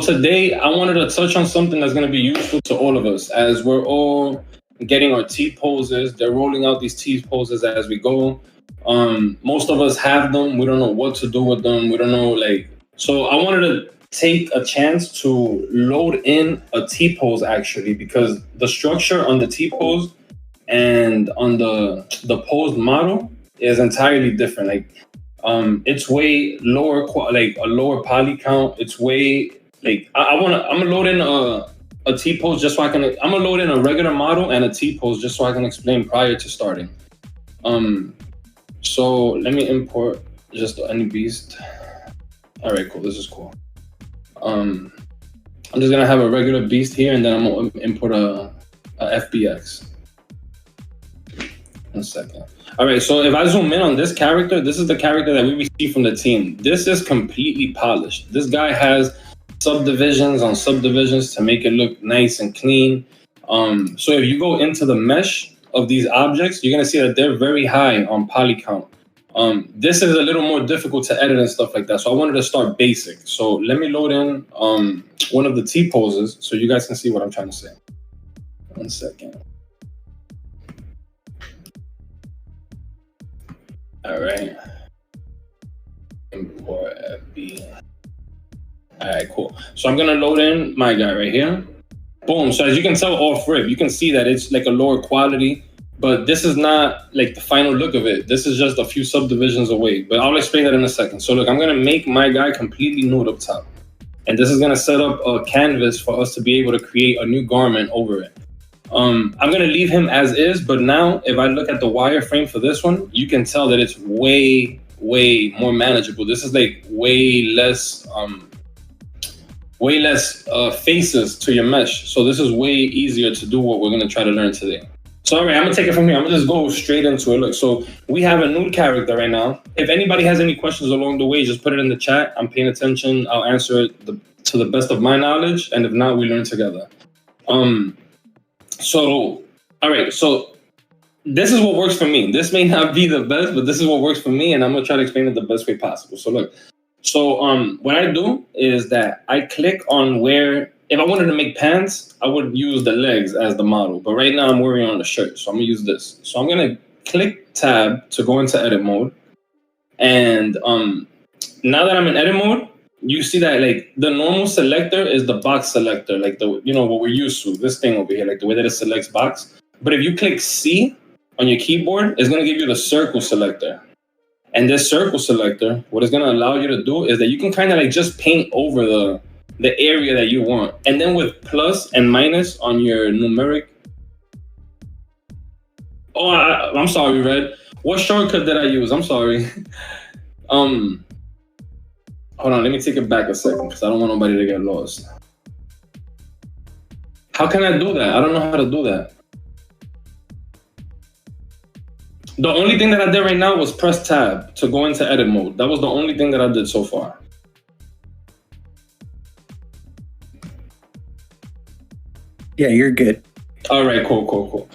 today I wanted to touch on something that's going to be useful to all of us as we're all getting our T-poses. They're rolling out these T-poses as we go. Most of us have them. We don't know what to do with them. We don't know, like, so I wanted to take a chance to load in a T-pose actually, because the structure on the T-pose and on the posed model is entirely different. Like, it's way lower, like a lower poly count. It's way like I'm gonna load in a T-pose just so I can. I'm gonna load in a regular model and a T-pose just so I can explain prior to starting. So let me import just any beast. All right, cool. This is cool. I'm just gonna have a regular beast here, and then I'm gonna import a FBX. 1 second. All right, so if I zoom in on this character, this is the character that we receive from the team. This is completely polished. This guy has subdivisions on subdivisions to make it look nice and clean. So if you go into the mesh of these objects, you're gonna see that they're very high on poly count. This is a little more difficult to edit and stuff like that. So I wanted to start basic. So let me load in one of the T-poses so you guys can see what I'm trying to say. 1 second. All right. Import FB. All right, cool. So I'm gonna load in my guy right here. Boom. So as you can tell off rip, you can see that it's like a lower quality, but this is not like the final look of it. This is just a few subdivisions away, but I'll explain that in a second. So look, I'm gonna make my guy completely nude up top. And this is gonna set up a canvas for us to be able to create a new garment over it. I'm gonna leave him as is, but now if I look at the wireframe for this one, you can tell that it's way more manageable. This is like way less faces to your mesh. So this is way easier to do what we're gonna try to learn today. So all right, I'm gonna take it from here. I'm gonna just go straight into it. Look, so we have a nude character right now. If anybody has any questions along the way, just put it in the chat. I'm paying attention. I'll answer it to the best of my knowledge, and if not, we learn together. So, all right, so this is what works for me. This may not be the best, but this is what works for me, and I'm gonna try to explain it the best way possible. So look, so what I do is that I click on where, if I wanted to make pants, I would use the legs as the model, but right now I'm working on the shirt, so I'm gonna use this. So I'm gonna click tab to go into edit mode, and now that I'm in edit mode, you see that like the normal selector is the box selector, like the, you know, what we're used to, this thing over here, like the way that it selects box. But if you click C on your keyboard, it's gonna give you the circle selector. And this circle selector, what it's gonna allow you to do is that you can kind of like just paint over the area that you want. And then with plus and minus on your numeric. Oh, I'm sorry, Red. What shortcut did I use? I'm sorry. Hold on, let me take it back a second because I don't want nobody to get lost. How can I do that? I don't know how to do that. The only thing that I did right now was press tab to go into edit mode. That was the only thing that I did so far. Yeah, you're good. All right, cool.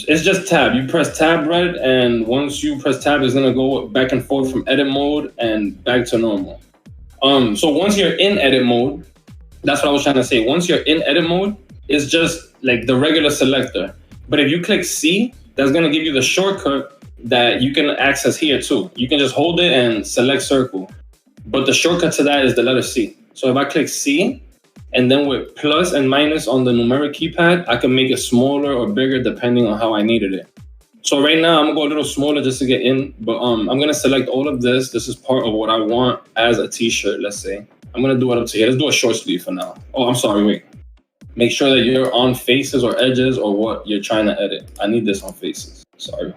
It's just tab. You press tab, right? And once you press tab, it's gonna go back and forth from edit mode and back to normal. So once you're in edit mode, that's what I was trying to say. Once you're in edit mode, it's just like the regular selector. But if you click C, that's gonna give you the shortcut that you can access here too. You can just hold it and select circle. But the shortcut to that is the letter C. So if I click C, and then with plus and minus on the numeric keypad, I can make it smaller or bigger depending on how I needed it. So right now I'm gonna go a little smaller just to get in, but I'm gonna select all of this. This is part of what I want as a t-shirt, let's say. I'm gonna do it up to here. Let's do a short sleeve for now. Oh, I'm sorry, wait. Make sure that you're on faces or edges or what you're trying to edit. I need this on faces, sorry.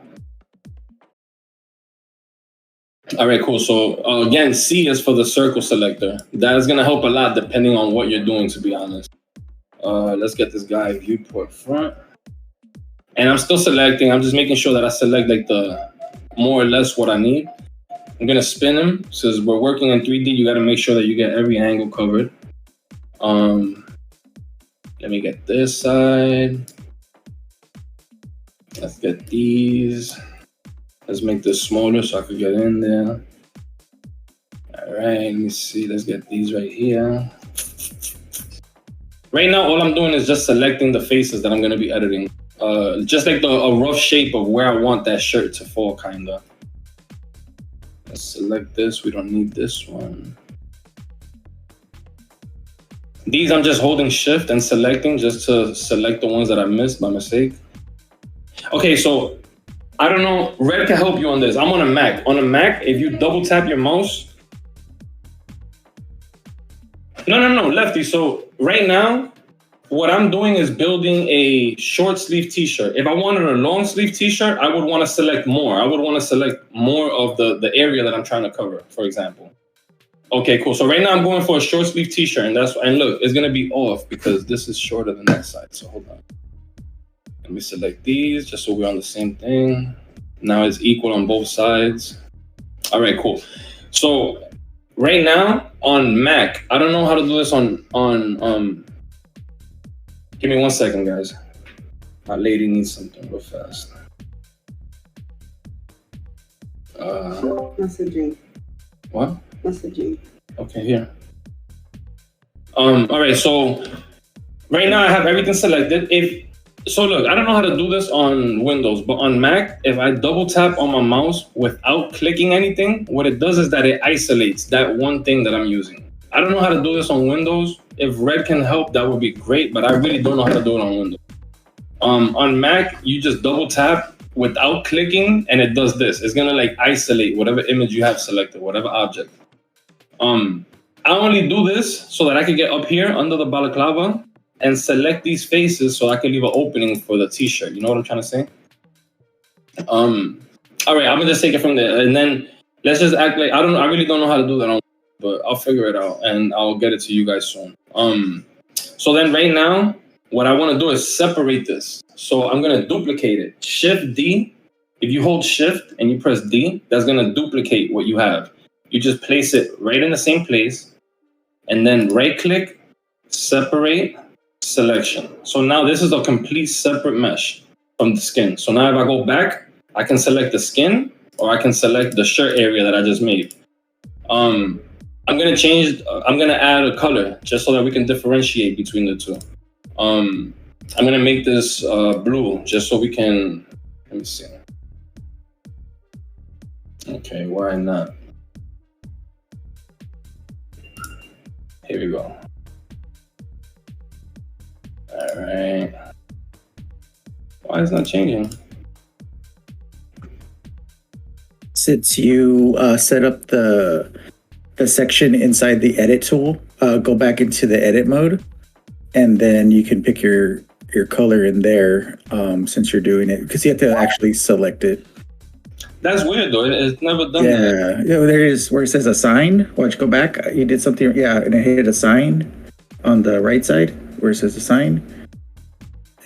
All right, cool. So again, C is for the circle selector. That is gonna help a lot depending on what you're doing, to be honest. Let's get this guy viewport front. And I'm still selecting. I'm just making sure that I select like the more or less what I need. I'm gonna spin him. Since we're working in 3D, you gotta make sure that you get every angle covered. Let me get this side. Let's get these. Let's make this smaller so I could get in there. All right, let me see. Let's get these right here. right now, all I'm doing is just selecting the faces that I'm gonna be editing. Just like a rough shape of where I want that shirt to fall, kinda. Let's select this. We don't need this one. These I'm just holding shift and selecting just to select the ones that I missed by mistake. Okay, so I don't know, Red can help you on this. I'm on a Mac. On a Mac, if you double tap your mouse. No, Lefty. So right now, what I'm doing is building a short sleeve t-shirt. If I wanted a long sleeve t-shirt, I would want to select more. I would want to select more of the area that I'm trying to cover, for example. Okay, cool. So right now I'm going for a short sleeve t-shirt, and look, it's gonna be off because this is shorter than that side. So hold on. Let me select these just so we're on the same thing. Now it's equal on both sides. All right, cool. So right now on Mac, I don't know how to do this on give me 1 second, guys. My lady needs something real fast. Messaging. What? Messaging. Okay, here. All right, so right now I have everything selected. So look, I don't know how to do this on Windows, but on Mac, if I double tap on my mouse without clicking anything, what it does is that it isolates that one thing that I'm using. I don't know how to do this on Windows. If Red can help, that would be great, but I really don't know how to do it on Windows. On Mac, you just double tap without clicking, and it does this. It's gonna like isolate whatever image you have selected, whatever object. I only do this so that I can get up here under the balaclava and select these faces so I can leave an opening for the t-shirt. You know what I'm trying to say? All right, I'm gonna just take it from there, and then let's just act like I really don't know how to do that on, but I'll figure it out and I'll get it to you guys soon. So then right now, what I want to do is separate this. So I'm gonna duplicate it. Shift D. If you hold Shift and you press D, that's gonna duplicate what you have. You just place it right in the same place, and then right-click, separate, selection. So now this is a complete separate mesh from the skin. So now if I go back, I can select the skin, or I can select the shirt area that I just made. I'm gonna add a color just so that we can differentiate between the two. I'm gonna make this blue just so we can, let me see. Okay, why not? Here we go. All right. Why is it not changing? Since you set up the section inside the edit tool, go back into the edit mode, and then you can pick your color in there since you're doing it, because you have to actually select it. That's weird though. It's never done that. Yeah, there is where it says assign. Watch, go back. You did something, yeah, and it hit assign on the right side where it says assign.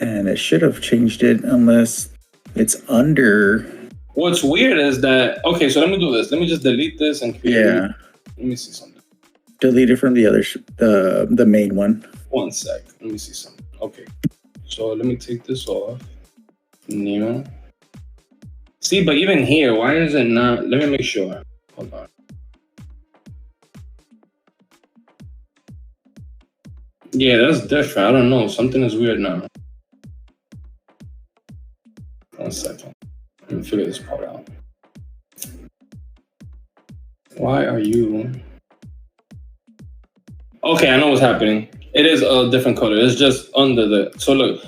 And it should have changed it unless it's under. What's weird is that, okay, so let me do this. Let me just delete this and create. Yeah. Let me see something. Delete it from the other, the main one. 1 sec. Let me see something. Okay. So let me take this off. New. See, but even here, why is it not? Let me make sure. Hold on. Yeah, that's different. I don't know. Something is weird now. 1 second. Let me figure this part out. Why are you? Okay, I know what's happening. It is a different color. It's just under the. So look,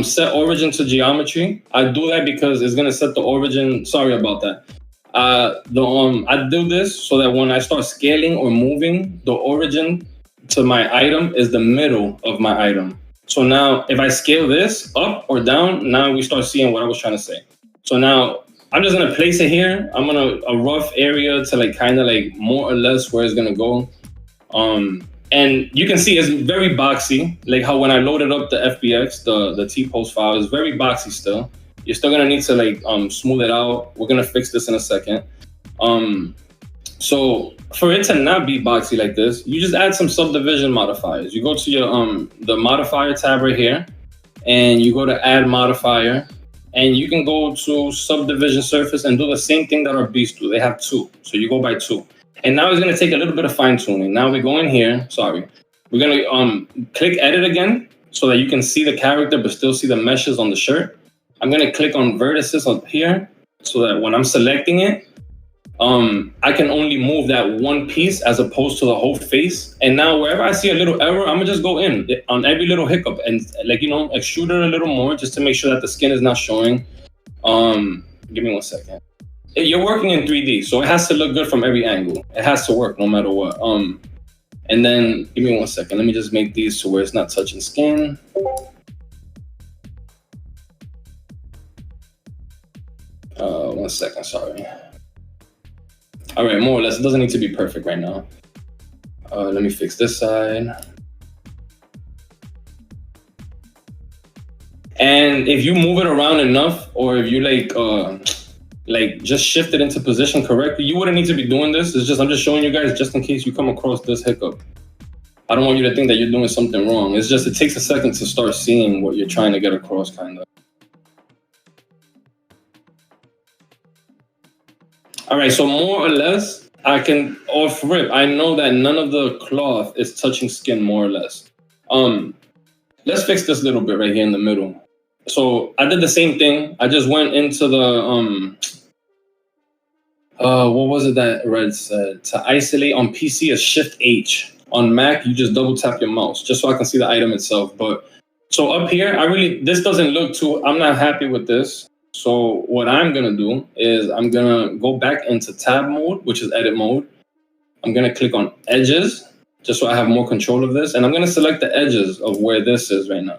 set origin to geometry. I do that because it's gonna set the origin. Sorry about that. I do this so that when I start scaling or moving, the origin to my item is the middle of my item. So now if I scale this up or down, now we start seeing what I was trying to say. So now I'm just gonna place it here. I'm gonna a rough area to like kind of like more or less where it's gonna go. And you can see it's very boxy, like how when I loaded up the FBX, the T-post file is very boxy still. You're still gonna need to like smooth it out. We're gonna fix this in a second. So for it to not be boxy like this, you just add some subdivision modifiers. You go to your the modifier tab right here, and you go to add modifier, and you can go to subdivision surface and do the same thing that our beasts do. They have 2, so you go by 2. And now it's gonna take a little bit of fine tuning. Now we go in here, sorry. we're gonna click edit again so that you can see the character but still see the meshes on the shirt. I'm gonna click on vertices up here so that when I'm selecting it, I can only move that one piece as opposed to the whole face. And now wherever I see a little error, I'm gonna just go in on every little hiccup and extrude it a little more just to make sure that the skin is not showing. Give me 1 second. You're working in 3D, so it has to look good from every angle. It has to work no matter what. And then give me 1 second. Let me just make these to where it's not touching skin. 1 second, sorry. All right, more or less, it doesn't need to be perfect right now. Let me fix this side. And if you move it around enough, or if you just shift it into position correctly, you wouldn't need to be doing this. It's just, I'm just showing you guys just in case you come across this hiccup. I don't want you to think that you're doing something wrong. It's just, it takes a second to start seeing what you're trying to get across, kind of. All right, so more or less, I can, off rip, I know that none of the cloth is touching skin, more or less. Let's fix this little bit right here in the middle. So I did the same thing. I just went into the, what was it that Red said? To isolate on PC is Shift H. On Mac, you just double tap your mouse, just so I can see the item itself. But so up here, this doesn't look too, I'm not happy with this. So what I'm gonna do is I'm gonna go back into tab mode, which is edit mode. I'm gonna click on edges, just so I have more control of this. And I'm gonna select the edges of where this is right now.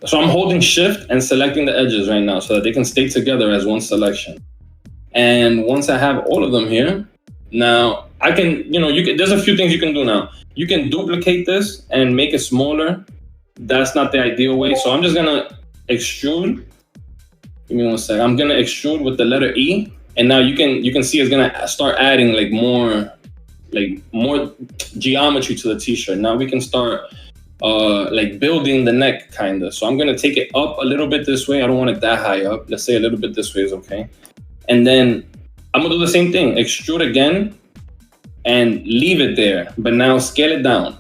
So I'm holding shift and selecting the edges right now so that they can stay together as one selection. And once I have all of them here, now I can, there's a few things you can do now. You can duplicate this and make it smaller. That's not the ideal way. So I'm just gonna extrude. Give me 1 second. I'm gonna extrude with the letter E. And now you can see it's gonna start adding more geometry to the t-shirt. Now we can start building the neck kind of. So I'm gonna take it up a little bit this way. I don't want it that high up. Let's say a little bit this way is okay. And then I'm gonna do the same thing, extrude again and leave it there, but now scale it down.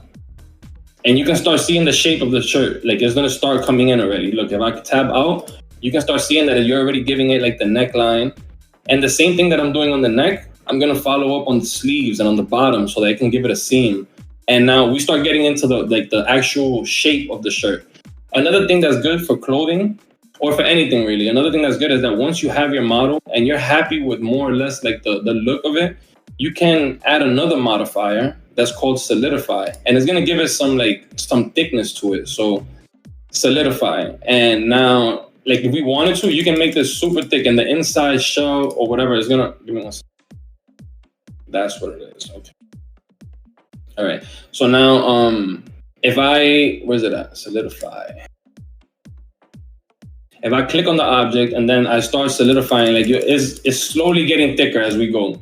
And you can start seeing the shape of the shirt. It's gonna start coming in already. Look, if I tab out, you can start seeing that you're already giving it the neckline. And the same thing that I'm doing on the neck, I'm gonna follow up on the sleeves and on the bottom so that I can give it a seam. And now we start getting into the actual shape of the shirt. Another thing that's good for clothing, or for anything really, another thing that's good is that once you have your model and you're happy with more or less the look of it, you can add another modifier that's called solidify. And it's gonna give it some thickness to it. So solidify. And now, if we wanted to, you can make this super thick and the inside shell or whatever is gonna, give me 1 second. That's what it is, okay. All right, so now, where's it at? Solidify. If I click on the object and then I start solidifying, it's slowly getting thicker as we go.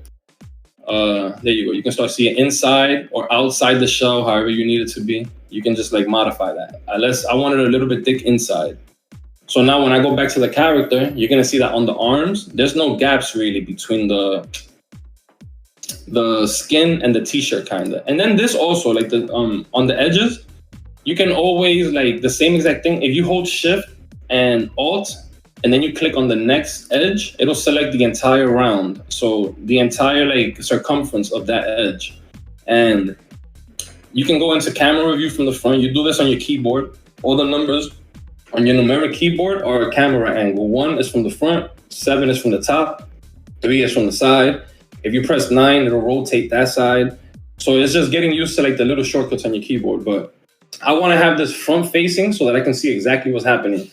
There you go. You can start seeing inside or outside the shell, however you need it to be. You can just modify that. Unless I want it a little bit thick inside. So now when I go back to the character, you're gonna see that on the arms, there's no gaps really between the skin and the t-shirt kinda. And then this also, on the edges, you can always the same exact thing. If you hold shift and alt, and then you click on the next edge, it'll select the entire round. So the entire circumference of that edge. And you can go into camera review from the front. You do this on your keyboard. All the numbers on your numeric keyboard are a camera angle. 1 is from the front, 7 is from the top, 3 is from the side. If you press 9, it'll rotate that side. So it's just getting used to the little shortcuts on your keyboard. But I wanna have this front facing so that I can see exactly what's happening.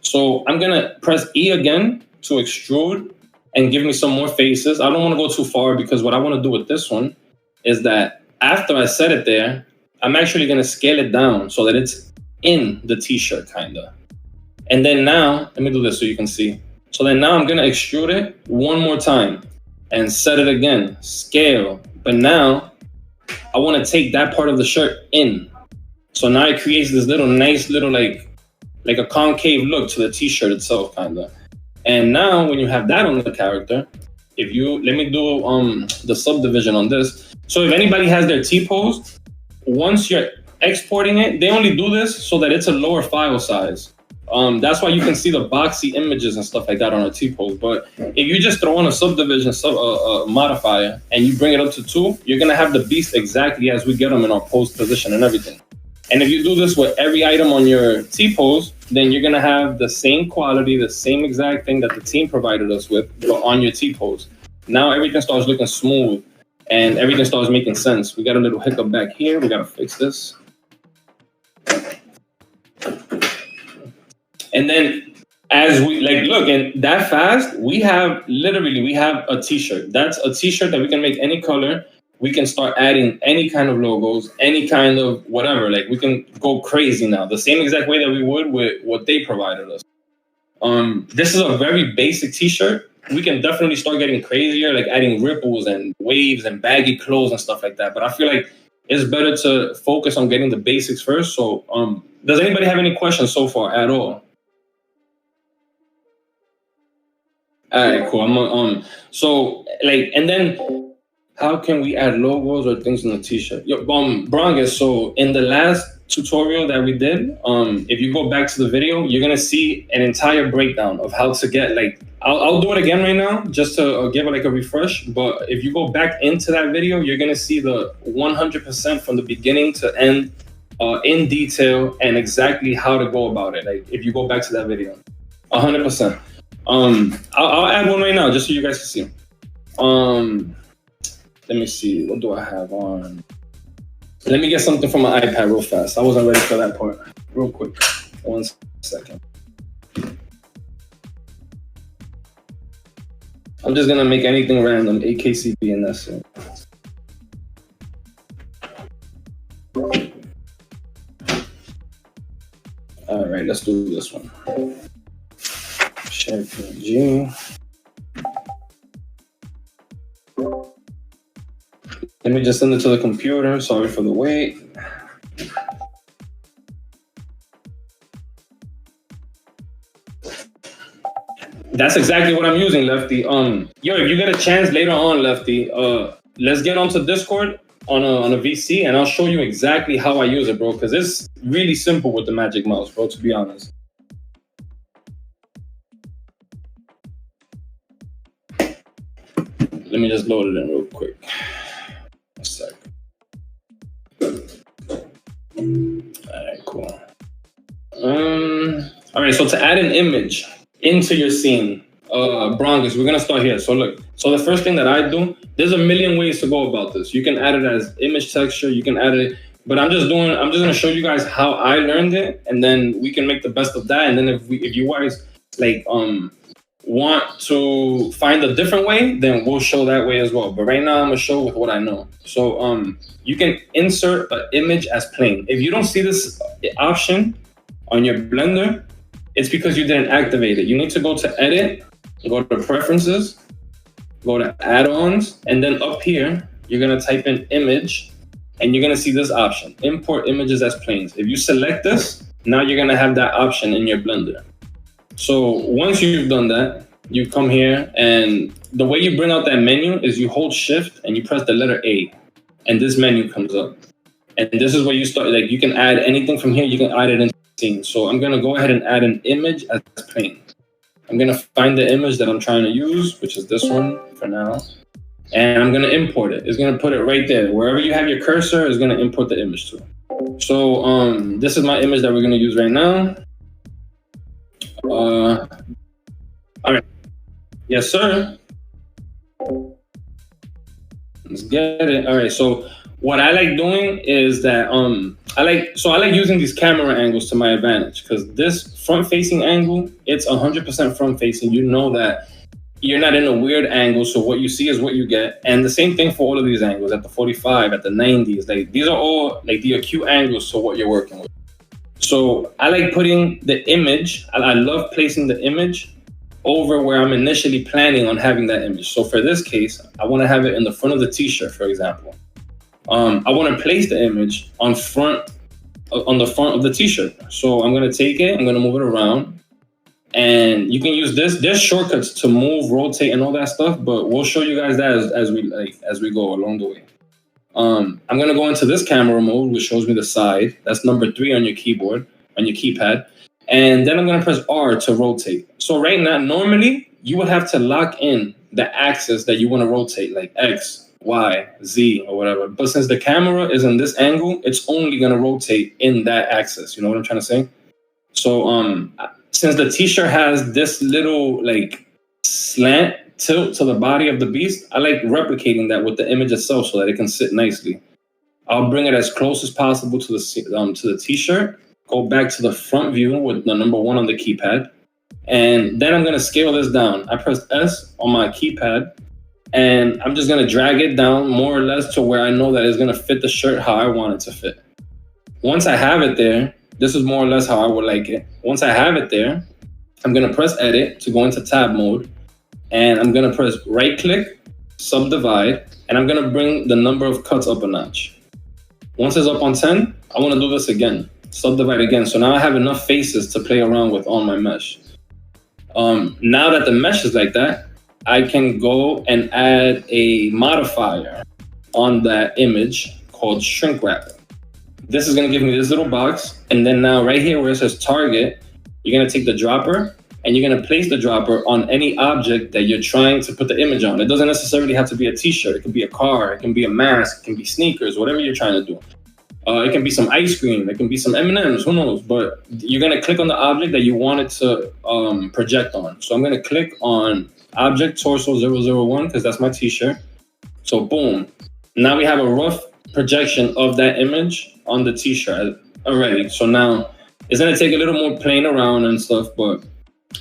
So I'm gonna press E again to extrude and give me some more faces. I don't wanna go too far because what I wanna do with this one is that after I set it there, I'm actually gonna scale it down so that it's in the t-shirt kinda. And then now, let me do this so you can see. So then now I'm gonna extrude it one more time and set it again, scale. But now I wanna take that part of the shirt in. So now it creates this nice little a concave look to the t-shirt itself, kinda. And now when you have that on the character, let me do the subdivision on this. So if anybody has their T-pose, once you're exporting it, they only do this so that it's a lower file size. That's why you can see the boxy images and stuff like that on a T-pose. But if you just throw on a subdivision modifier and you bring it up to 2, you're gonna have the beast exactly as we get them in our pose position and everything. And if you do this with every item on your T-pose, then you're gonna have the same quality, the same exact thing that the team provided us with, but on your T-pose. Now everything starts looking smooth and everything starts making sense. We got a little hiccup back here. We gotta fix this. And then as we look, and that fast, we have a T-shirt. That's a T-shirt that we can make any color. We can start adding any kind of logos, any kind of whatever. Like we can go crazy now, the same exact way that we would with what they provided us. This is a very basic T-shirt. We can definitely start getting crazier, like adding ripples and waves and baggy clothes and stuff like that. But I feel like it's better to focus on getting the basics first. So, does anybody have any questions so far at all? All right, cool. So and then how can we add logos or things on the T-shirt? Yo, Brongus, so in the last tutorial that we did, if you go back to the video, you're gonna see an entire breakdown of how to get I'll do it again right now just to give it a refresh. But if you go back into that video, you're gonna see the 100% from the beginning to end in detail and exactly how to go about it. If you go back to that video, 100%. I'll add one right now just so you guys can see. Let me see, what do I have on? Let me get something from my iPad real fast. I wasn't ready for that part. Real quick, 1 second. I'm just gonna make anything random, AKCB, and that's it. All right, let's do this one. Share PNG. Let me just send it to the computer. Sorry for the wait. That's exactly what I'm using, Lefty. Yo, if you get a chance later on, Lefty, let's get onto Discord on a VC, and I'll show you exactly how I use it, bro. Because it's really simple with the Magic Mouse, bro. To be honest. Let me just load it in real quick. A sec. All right, cool. All right, so to add an image into your scene, Brongus, we're gonna start here. So look, so the first thing that I do, there's a million ways to go about this. You can add it as image texture, you can add it, but I'm just gonna show you guys how I learned it, and then we can make the best of that. And then if you guys want to find a different way, then we'll show that way as well. But right now I'm gonna show with what I know. So you can insert an image as plain. If you don't see this option on your Blender, it's because you didn't activate it. You need to go to edit, go to preferences, go to add-ons, and then up here, you're gonna type in image, and you're gonna see this option, import images as planes. If you select this, now you're gonna have that option in your Blender. So once you've done that, you come here, and the way you bring out that menu is you hold shift and you press the letter A, and this menu comes up. And this is where you start, you can add anything from here, you can add it into the scene. So I'm gonna go ahead and add an image as plane. I'm gonna find the image that I'm trying to use, which is this one for now. And I'm gonna import it. It's gonna put it right there. Wherever you have your cursor, it's gonna import the image to. So this is my image that we're gonna use right now. All right. Yes, sir. Let's get it. All right. So what I like doing is that I like using these camera angles to my advantage, because this front-facing angle, it's 100% front-facing. You know that you're not in a weird angle, so what you see is what you get. And the same thing for all of these angles, at the 45, at the 90s. These are all the acute angles to what you're working with. So I like putting the image, I love placing the image over where I'm initially planning on having that image. So for this case, I want to have it in the front of the t-shirt, for example. I want to place the image on the front of the t-shirt. So I'm going to take it, I'm going to move it around, and you can use this. There's shortcuts to move, rotate, and all that stuff, but we'll show you guys that as we go along the way. I'm gonna go into this camera mode, which shows me the side. That's number 3 on your keyboard, on your keypad. And then I'm gonna press R to rotate. So right now, normally you would have to lock in the axis that you wanna rotate, like X, Y, Z, or whatever. But since the camera is in this angle, it's only gonna rotate in that axis. You know what I'm trying to say? So since the t-shirt has this little like slant tilt to the body of the beast, I like replicating that with the image itself so that it can sit nicely. I'll bring it as close as possible to the t-shirt, go back to the front view with the number 1 on the keypad, and then I'm gonna scale this down. I press S on my keypad, and I'm just gonna drag it down more or less to where I know that it's gonna fit the shirt how I want it to fit. Once I have it there, this is more or less how I would like it. Once I have it there, I'm gonna press edit to go into tab mode, and I'm gonna press right click, subdivide, and I'm gonna bring the number of cuts up a notch. Once it's up on 10, I wanna do this again, subdivide again. So now I have enough faces to play around with on my mesh. Now that the mesh is like that, I can go and add a modifier on that image called shrink wrap. This is gonna give me this little box, and then now right here where it says target, you're gonna take the dropper and you're gonna place the dropper on any object that you're trying to put the image on. It doesn't necessarily have to be a t-shirt. It can be a car, it can be a mask, it can be sneakers, whatever you're trying to do. It can be some ice cream, it can be some M&Ms, who knows? But you're gonna click on the object that you want it to project on. So I'm gonna click on object torso 001 because that's my t-shirt. So boom, now we have a rough projection of that image on the t-shirt already. So now it's gonna take a little more playing around and stuff, but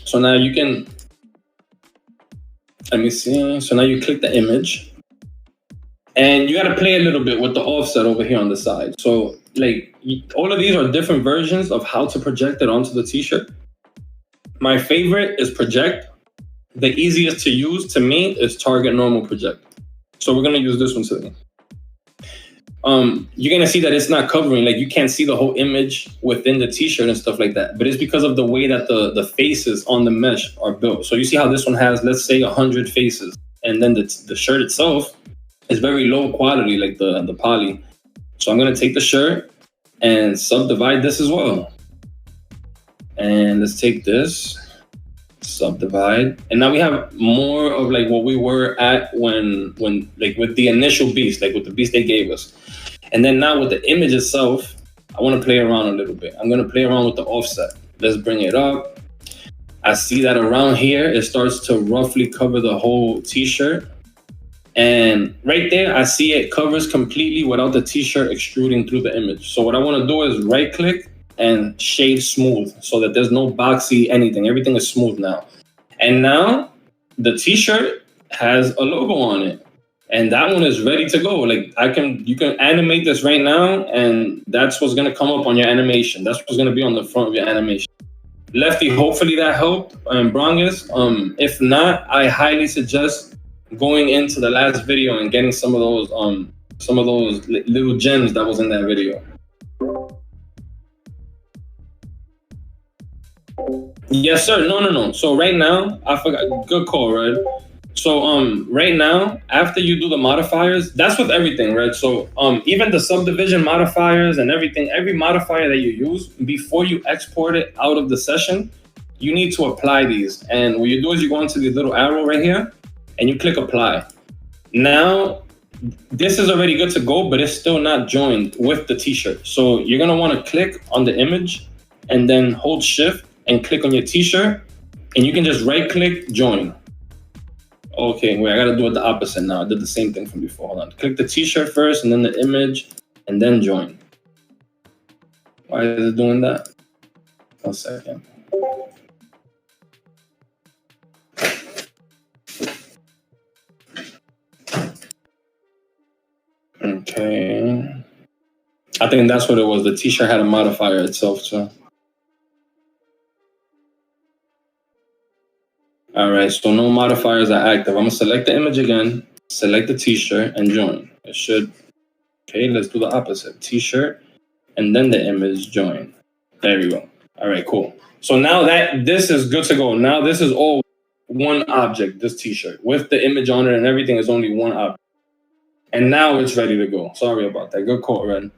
so now you can, let me see. So now you click the image and you gotta play a little bit with the offset over here on the side. So like all of these are different versions of how to project it onto the t-shirt. My favorite is project. The easiest to use to me is target normal project. So we're gonna use this one today. You're gonna see that it's not covering, like you can't see the whole image within the t-shirt and stuff like that, but it's because of the way that the faces on the mesh are built. So you see how this one has, let's say 100 faces, and then the shirt itself is very low quality, like the poly. So I'm gonna take the shirt and subdivide this as well. And let's take this, subdivide, and now we have more of like what we were at when like with the initial beast, like with the beast they gave us. And then now with the image itself, I want to play around a little bit. I'm going to play around with the offset. Let's bring it up. I see that around here it starts to roughly cover the whole t-shirt, and right there I see it covers completely without the t-shirt extruding through the image. So what I want to do is right click and shade smooth so that there's no boxy anything. Everything is smooth now. And now the t-shirt has a logo on it, and that one is ready to go. Like you can animate this right now, and that's what's gonna come up on your animation. That's what's gonna be on the front of your animation. Lefty, hopefully that helped. Brongus. If not, I highly suggest going into the last video and getting some of those little gems that was in that video. Yes, sir. No. So right now, I forgot. Good call, right? So right now, after you do the modifiers, that's with everything, right? So even the subdivision modifiers and everything, every modifier that you use, before you export it out of the session, you need to apply these. And what you do is you go into the little arrow right here and you click apply. Now, this is already good to go, but it's still not joined with the t-shirt. So you're gonna wanna click on the image and then hold shift and click on your t-shirt, and you can just right click join. Okay, wait, I gotta do it the opposite now. I did the same thing from before. Hold on. Click the t-shirt first and then the image and then join. Why is it doing that? 1 second. Okay. I think that's what it was. The t-shirt had a modifier itself too. All right, so no modifiers are active. I'm gonna select the image again, select the t-shirt and join. It should, okay, let's do the opposite. T-shirt and then the image join. There we go. All right, cool. So now that this is good to go. Now this is all one object, this t-shirt with the image on it and everything is only one object. And now it's ready to go. Sorry about that. Good call, Red.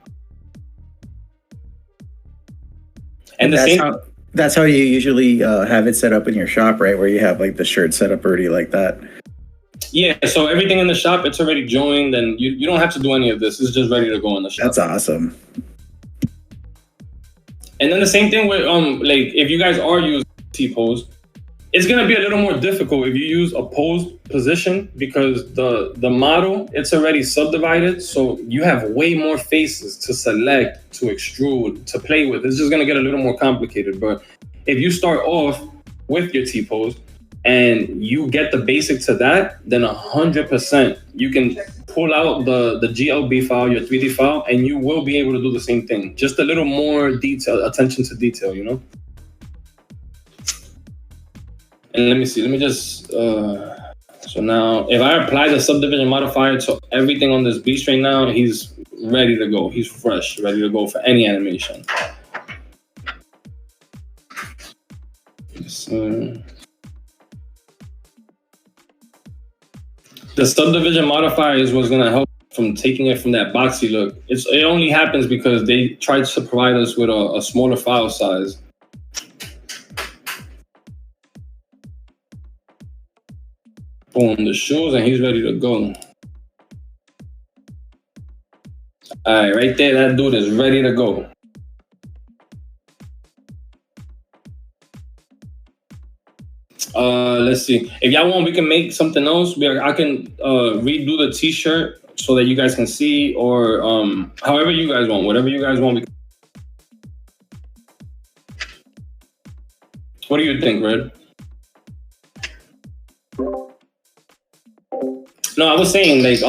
And that's how you usually have it set up in your shop, right? Where you have like the shirt set up already like that. Yeah, so everything in the shop, it's already joined, and you don't have to do any of this. It's just ready to go in the shop. That's awesome. And then the same thing with like if you guys are using T-pose, it's gonna be a little more difficult if you use a posed position because the model, it's already subdivided, so you have way more faces to select, to extrude, to play with. It's just gonna get a little more complicated. But if you start off with your T-pose and you get the basic to that, then 100% you can pull out the GLB file, your 3D file, and you will be able to do the same thing. Just a little more detail, attention to detail, you know? And let me see, let me just, so now if I apply the subdivision modifier to everything on this beast right now, he's ready to go. He's fresh, ready to go for any animation. The subdivision modifier is what's gonna help from taking it from that boxy look. It only happens because they tried to provide us with a smaller file size. Boom, the shoes, and he's ready to go. All right, right there, that dude is ready to go. Let's see. If y'all want, we can make something else. I can redo the t-shirt so that you guys can see, or however you guys want, whatever you guys want. What do you think, Red? No, I was saying like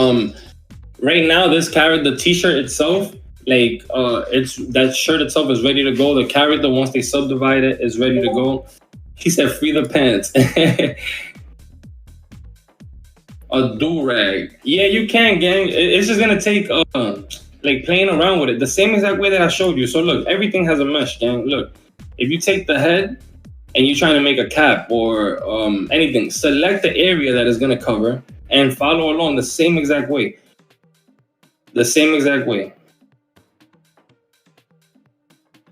right now this character, the t-shirt itself, like it's that shirt itself is ready to go. The character, once they subdivide it, is ready to go. He said, "Free the pants." A do-rag. Yeah, you can, gang. It's just gonna take like playing around with it, the same exact way that I showed you. So look, everything has a mesh, gang. Look, if you take the head and you're trying to make a cap or anything, select the area that is gonna cover and follow along the same exact way. The same exact way.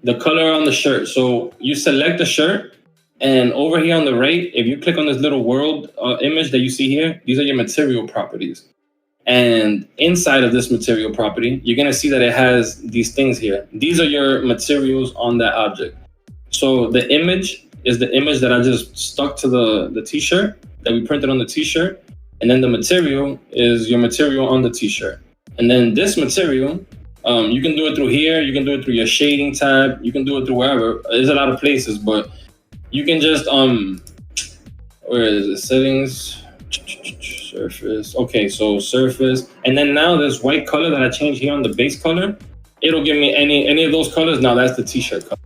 The color on the shirt. So you select the shirt. And over here on the right, if you click on this little world image that you see here, these are your material properties. And inside of this material property, you're gonna see that it has these things here. These are your materials on that object. So the image is the image that I just stuck to the t-shirt, that we printed on the t-shirt. And then the material is your material on the t-shirt. And then this material, you can do it through here, you can do it through your shading tab, you can do it through wherever. There's a lot of places, but you can just, where is it? Settings, surface. Okay, so surface. And then now this white color that I changed here on the base color, it'll give me any of those colors. Now that's the t-shirt color.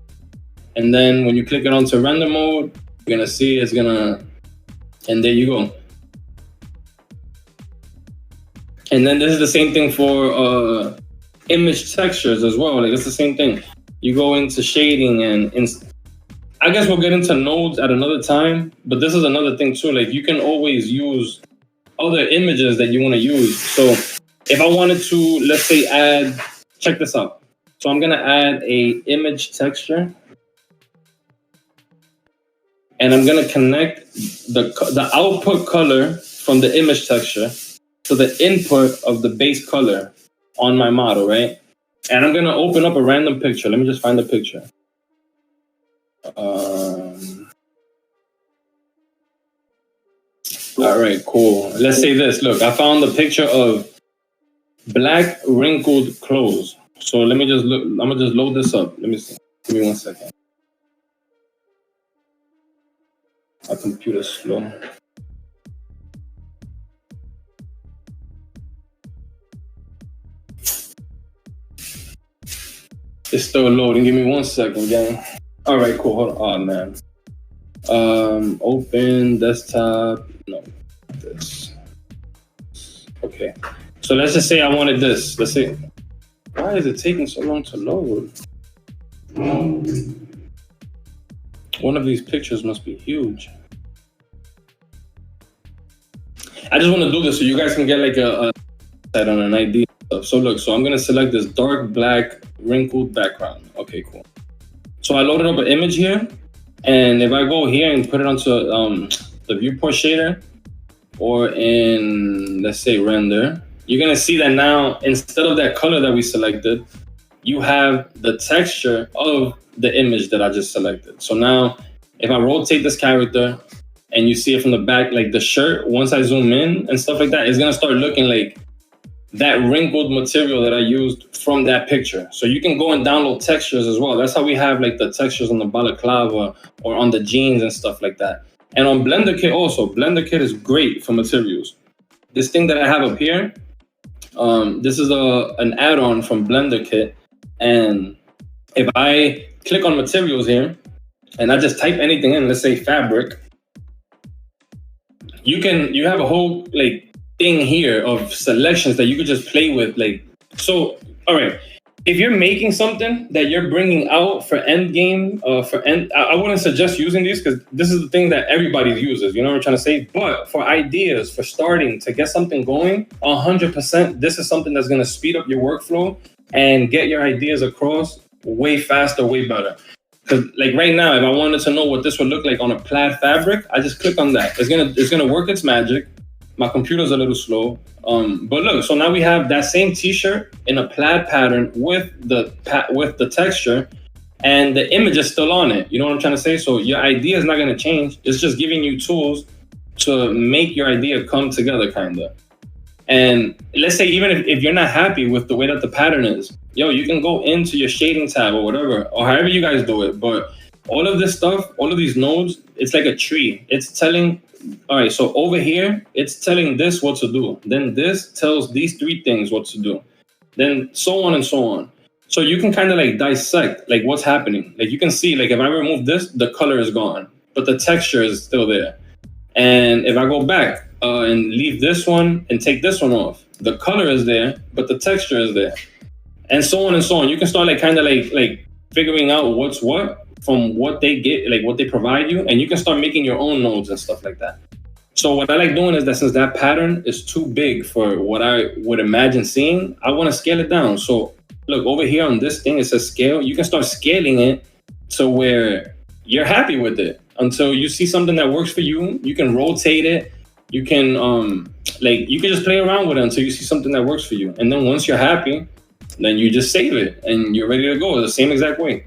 And then when you click it onto render mode, you're gonna see it's gonna, and there you go. And then this is the same thing for image textures as well. Like it's the same thing. You go into shading and I guess we'll get into nodes at another time, but this is another thing too. Like you can always use other images that you want to use. So if I wanted to, let's say add, check this out. So I'm gonna add a image texture, and I'm gonna connect the output color from the image texture to the input of the base color on my model, right? And I'm gonna open up a random picture. Let me just find the picture. All right, cool. Let's say this. Look, I found the picture of black wrinkled clothes. So let me just look. I'm gonna just load this up. Let me see. Give me 1 second. My computer's slow. It's still loading. Give me 1 second, gang. All right, cool. Hold on. Oh man. Open desktop. No, this. Okay. So let's just say I wanted this. Let's see. Why is it taking so long to load? One of these pictures must be huge. I just want to do this so you guys can get like set on an ID stuff. So look, so I'm gonna select this dark black wrinkled background. Okay, cool. So I loaded up an image here, and if I go here and put it onto the viewport shader, or in, let's say, render, you're gonna see that now, instead of that color that we selected, you have the texture of the image that I just selected. So now, if I rotate this character and you see it from the back, like the shirt, once I zoom in and stuff like that, it's gonna start looking like that wrinkled material that I used from that picture. So you can go and download textures as well. That's how we have like the textures on the balaclava or on the jeans and stuff like that. And on Blender Kit also, Blender Kit is great for materials. This thing that I have up here, this is an add-on from Blender Kit. And if I click on materials here and I just type anything in, let's say fabric, you have a whole like thing here of selections that you could just play with. Like, so, all right, if you're making something that you're bringing out for end game, I wouldn't suggest using these because this is the thing that everybody uses, you know what I'm trying to say? But for ideas, for starting to get something going, 100%, this is something that's going to speed up your workflow and get your ideas across way faster, way better. Because like right now, if I wanted to know what this would look like on a plaid fabric, I just click on that. It's gonna work its magic. My computer's a little slow. But look, so now we have that same t-shirt in a plaid pattern with the texture, and the image is still on it. You know what I'm trying to say? So your idea is not gonna change. It's just giving you tools to make your idea come together, kinda. And let's say even if you're not happy with the way that the pattern is, you can go into your shading tab or whatever, or however you guys do it. But all of this stuff, all of these nodes, it's like a tree. It's telling, all right, so over here, it's telling this what to do. Then this tells these three things what to do. Then so on and so on. So you can kind of like dissect like what's happening. Like you can see, like if I remove this, the color is gone, but the texture is still there. And if I go back and leave this one and take this one off, the color is there, but the texture is there. And so on and so on. You can start like kind of like figuring out what's what from what they get, like what they provide you, and you can start making your own nodes and stuff like that. So what I like doing is that since that pattern is too big for what I would imagine seeing, I want to scale it down. So look over here on this thing, it says scale. You can start scaling it to where you're happy with it until you see something that works for you. You can rotate it. You can you can just play around with it until you see something that works for you. And then once you're happy, then you just save it and you're ready to go the same exact way.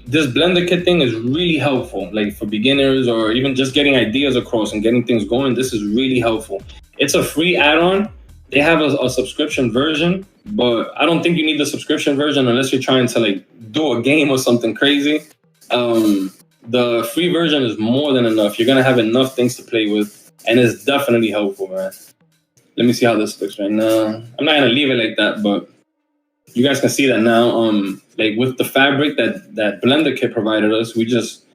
This Blender Kit thing is really helpful, like for beginners or even just getting ideas across and getting things going. This is really helpful. It's a free add-on. They have a subscription version, but I don't think you need the subscription version unless you're trying to like do a game or something crazy. The free version is more than enough. You're gonna have enough things to play with, and it's definitely helpful, man. Let me see how this looks right now. I'm not gonna leave it like that, but you guys can see that now. Like with the fabric that Blender Kit provided us, we just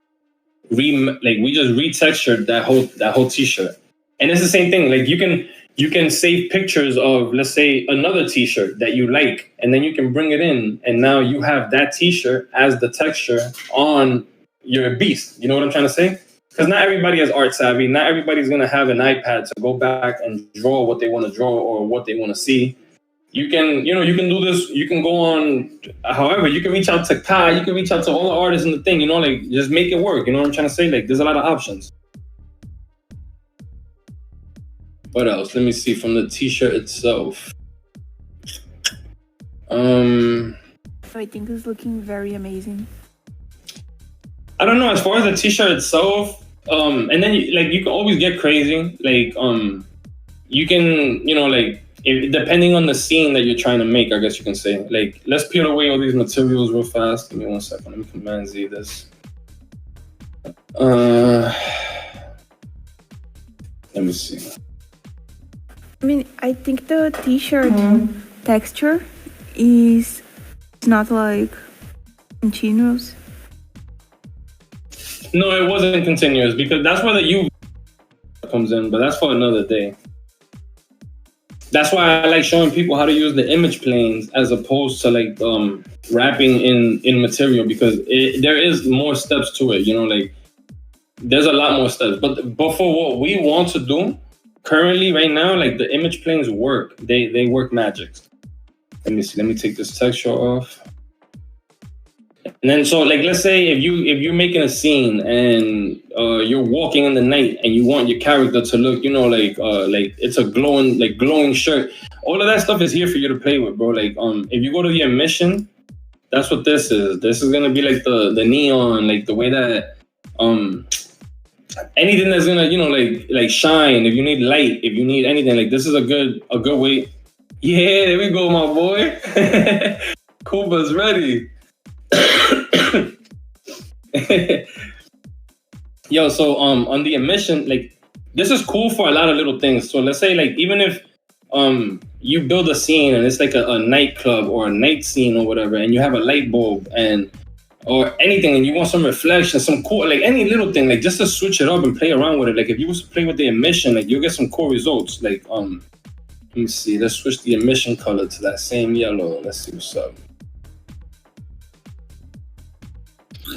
retextured that whole t-shirt. And it's the same thing. Like you can save pictures of, let's say, another t-shirt that you like, and then you can bring it in, and now you have that t-shirt as the texture on your beast. You know what I'm trying to say? Because not everybody is art savvy. Not everybody's gonna have an iPad to go back and draw what they want to draw or what they want to see. You can do this. You can go on, however, you can reach out to Kai, you can reach out to all the artists in the thing, like just make it work. You know what I'm trying to say? Like there's a lot of options. What else? Let me see from the t-shirt itself. I think it's looking very amazing. I don't know, as far as the t-shirt itself, and then you can always get crazy. Like you can, depending on the scene that you're trying to make, I guess you can say. Like, let's peel away all these materials real fast. Give me 1 second. Let me Command Z this. Let me see. I mean, I think the t-shirt texture is not like continuous. No, it wasn't continuous because that's where the UV comes in, but that's for another day. That's why I like showing people how to use the image planes as opposed to like wrapping in material, because there is more steps to it. Like there's a lot more steps. But for what we want to do, currently right now, like the image planes work. They work magic. Let me see. Let me take this texture off. And then, so like, let's say if you're making a scene and you're walking in the night and you want your character to look, like it's a glowing shirt. All of that stuff is here for you to play with, bro. Like, if you go to your mission, that's what this is. This is gonna be like the neon, like the way that anything that's gonna like shine. If you need light, if you need anything, like this is a good way. Yeah, there we go, my boy. Kuba's ready. Yo, so on the emission, like this is cool for a lot of little things. So let's say, like, even if you build a scene and it's like a nightclub or a night scene or whatever, and you have a light bulb or anything, and you want some reflection, some cool, like any little thing, like just to switch it up and play around with it. Like if you was to play with the emission, like you'll get some cool results. Like let me see, let's switch the emission color to that same yellow. Let's see what's up.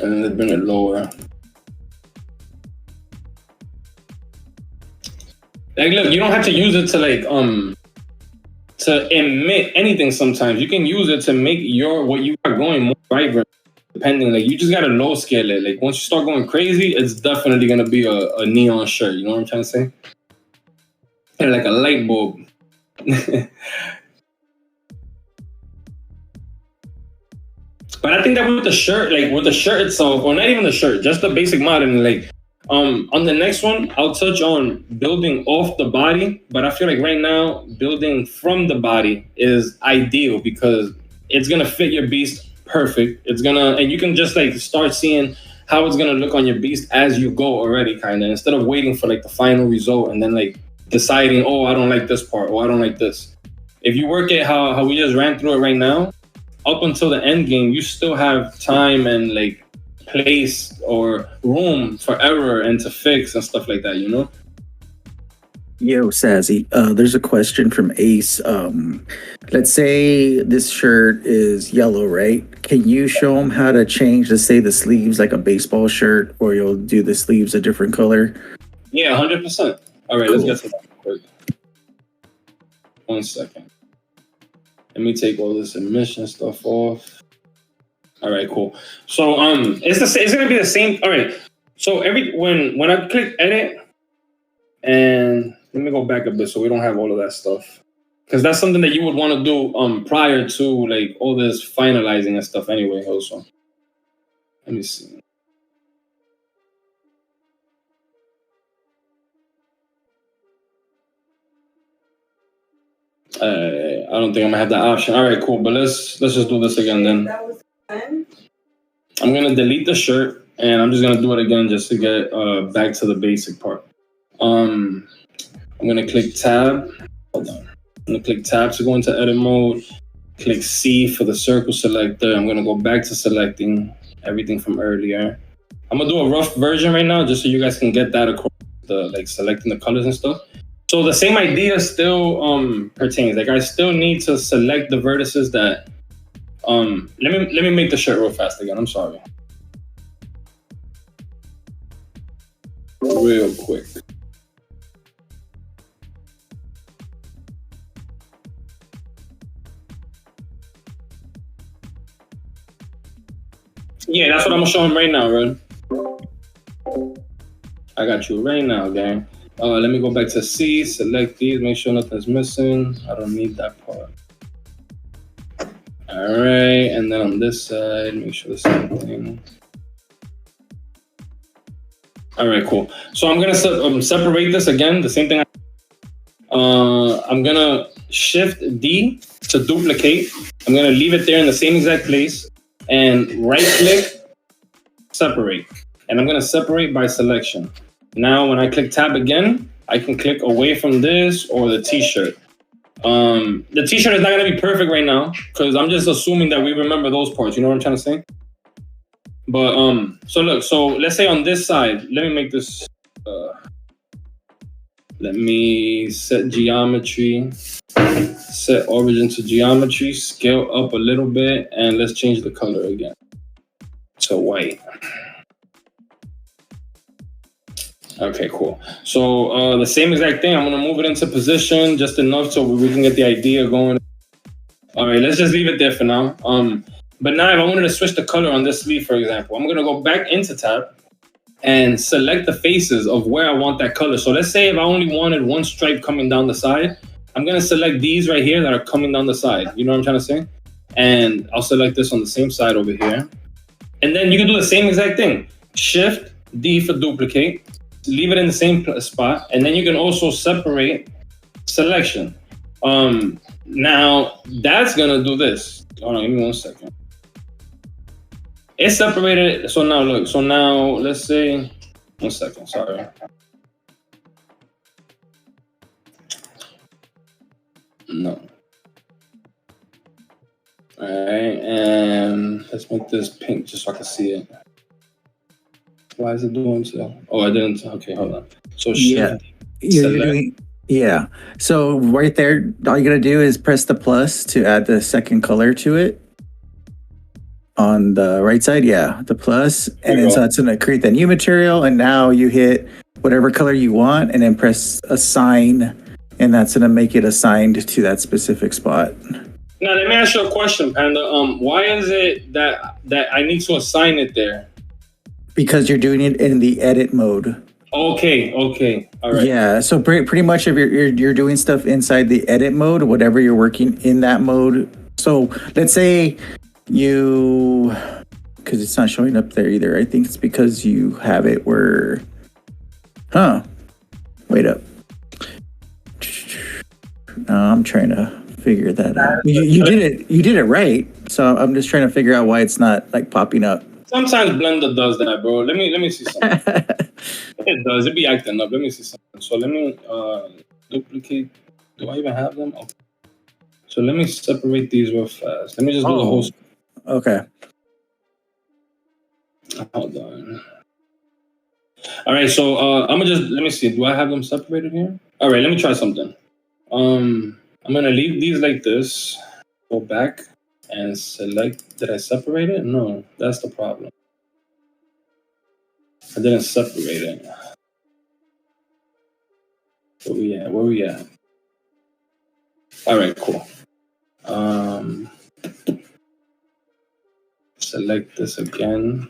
And then let's bring it lower. Like, look, you don't have to use it to like to emit anything. Sometimes you can use it to make what you are going more vibrant. Depending, like you just gotta low scale it. Like once you start going crazy, it's definitely gonna be a neon shirt. You know what I'm trying to say? And like a light bulb. But I think that with the shirt itself, or not even the shirt, just the basic modeling, like on the next one, I'll touch on building off the body. But I feel like right now, building from the body is ideal because it's gonna fit your beast perfect. And you can just like start seeing how it's gonna look on your beast as you go already, kind of, instead of waiting for like the final result and then like deciding, oh, I don't like this part, or I don't like this. If you work it how we just ran through it right now, up until the end game, you still have time and like place or room for error and to fix and stuff like that, Yo, Sazzy, there's a question from Ace. Let's say this shirt is yellow, right? Can you show them how to change, let's say, the sleeves like a baseball shirt, or you'll do the sleeves a different color? Yeah, 100%. All right, cool. Let's get to that quick. 1 second. Let me take all this emission stuff off. All right, cool. So it's gonna be the same. All right. So when I click edit, and let me go back a bit so we don't have all of that stuff, because that's something that you would want to do prior to like all this finalizing and stuff anyway. Also, let me see. I don't think I'm gonna have that option. All right, cool. But let's just do this again then. That was fun. I'm gonna delete the shirt and I'm just gonna do it again just to get back to the basic part. I'm gonna click tab. Hold on. I'm gonna click tab to go into edit mode. Click C for the circle selector. I'm gonna go back to selecting everything from earlier. I'm gonna do a rough version right now just so you guys can get that across the like selecting the colors and stuff. So the same idea still pertains. Like I still need to select the vertices that let me make the shirt real fast again. I'm sorry. Real quick. Yeah, that's what I'm showing right now, Red. I got you right now, gang. Let me go back to C, select these, make sure nothing's missing. I don't need that part. All right, and then on this side, make sure the same thing. All right, cool. So I'm gonna separate this again, the same thing. I'm gonna shift D to duplicate. I'm gonna leave it there in the same exact place and right click, separate. And I'm gonna separate by selection. Now, when I click tab again, I can click away from this or the t-shirt. The t-shirt is not gonna be perfect right now because I'm just assuming that we remember those parts. You know what I'm trying to say? But so look, so let's say on this side, let me make this. Let me set geometry, set origin to geometry, scale up a little bit, and let's change the color again to white. Okay, cool. So the same exact thing. I'm gonna move it into position just enough so we can get the idea going. All right, let's just leave it there for now. But now if I wanted to switch the color on this sleeve, for example, I'm gonna go back into tab and select the faces of where I want that color. So let's say if I only wanted one stripe coming down the side, I'm gonna select these right here that are coming down the side. You know what I'm trying to say? And I'll select this on the same side over here. And then you can do the same exact thing. Shift D for duplicate, leave it in the same spot, and then you can also separate selection. Now that's gonna do this. Hold on, give me 1 second. It's separated. So now look. So now let's say 1 second. Sorry. No. All right, and let's make this pink just so I can see it. Why is it doing so? Oh, I didn't. Okay, hold on. So Yeah, you're doing. Yeah. So right there, all you gotta do is press the plus to add the second color to it. On the right side, yeah, the plus, and then so it's gonna create the new material. And now you hit whatever color you want, and then press assign, and that's gonna make it assigned to that specific spot. Now let me ask you a question, Panda. Why is it that I need to assign it there? Because you're doing it in the edit mode. Okay, all right. Yeah, so pretty much if you're doing stuff inside the edit mode, whatever you're working in that mode. So let's say you, because it's not showing up there either. I think it's because you have it where, wait up. No, I'm trying to figure that out. You did it right. So I'm just trying to figure out why it's not like popping up. Sometimes Blender does that, bro. Let me see something. It does. It be acting up. Let me see something. So let me duplicate. Do I even have them? Okay. So let me separate these real fast. Let me just do the whole. Okay. Hold on. All right. So I'm gonna let me see. Do I have them separated here? All right. Let me try something. I'm gonna leave these like this. Go back and select. Did I separate it? No, that's the problem. I didn't separate it. Where we at? All right, cool. Select this again.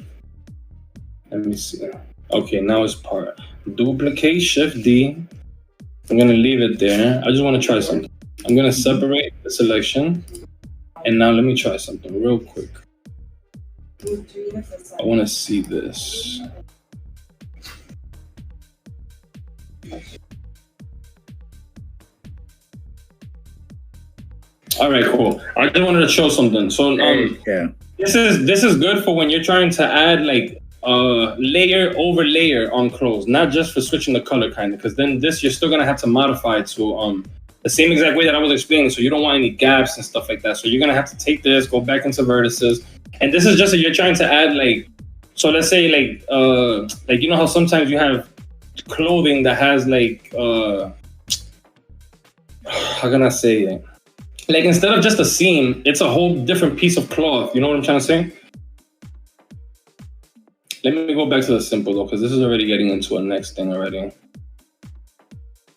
Let me see. Okay, now it's part. Duplicate, Shift D. I'm gonna leave it there. I just want to try something. I'm gonna separate the selection. And now let me try something real quick. I want to see this. All right, cool. I just wanted to show something. So yeah, this is good for when you're trying to add like layer over layer on clothes, not just for switching the color kind of, because then this you're still gonna have to modify to the same exact way that I was explaining. So you don't want any gaps and stuff like that. So you're gonna have to take this, go back into vertices, and this is just if you're trying to add like. So let's say like you know how sometimes you have clothing that has like how can I say it? Like instead of just a seam, it's a whole different piece of cloth. You know what I'm trying to say? Let me go back to the simple though, because this is already getting into a next thing already.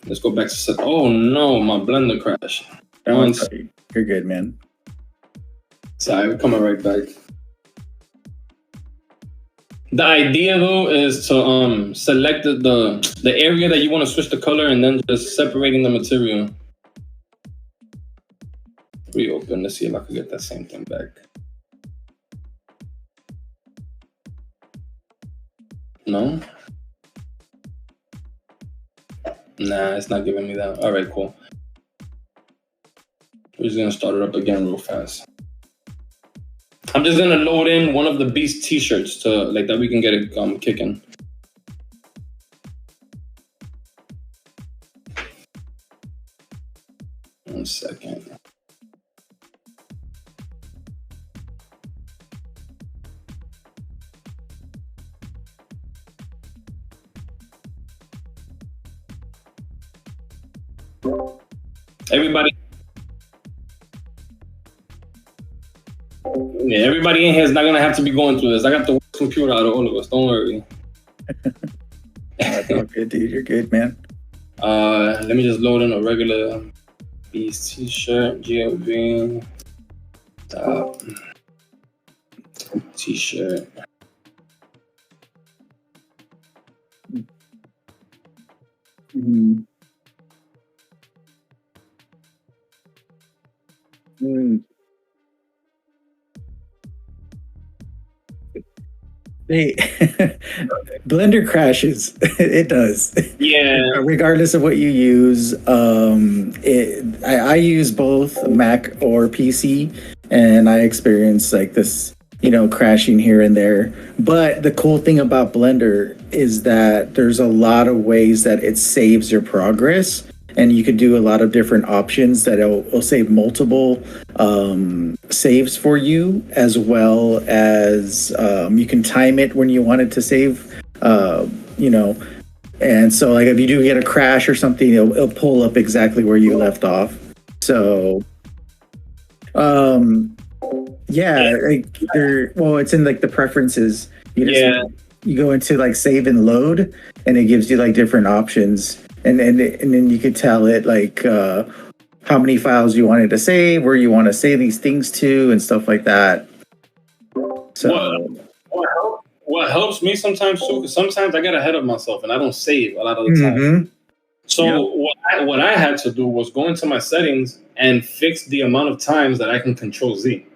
Let's go back to oh no, my Blender crashed. You're good, man. Sorry, we're coming right back. The idea though is to select the area that you want to switch the color and then just separating the material. Reopen to see if I can get that same thing back. No? Nah, it's not giving me that. All right, cool. We're just gonna start it up again real fast. I'm just gonna load in one of the Beast t-shirts to like that we can get it kicking. One second. Everybody in here is not gonna have to be going through this. I got the worst computer out of all of us. Don't worry. That's all good, dude. You're good, man. Let me just load in a regular Beast t-shirt, Geo Green, top, t-shirt. Mm. Mm. Hey, Blender crashes. It does. Yeah. Regardless of what you use. I use both Mac or PC, and I experience like this, crashing here and there. But the cool thing about Blender is that there's a lot of ways that it saves your progress. And you could do a lot of different options that will save multiple saves for you, as well as you can time it when you want it to save, And so, like, if you do get a crash or something, it'll pull up exactly where you left off. So, yeah, it's in like the preferences. You go into like save and load, and it gives you like different options. And then you could tell it like how many files you wanted to save, where you want to save these things to, and stuff like that. So what helps me sometimes too, because sometimes I get ahead of myself and I don't save a lot of the time. So what I had to do was go into my settings and fix the amount of times that I can Control Z.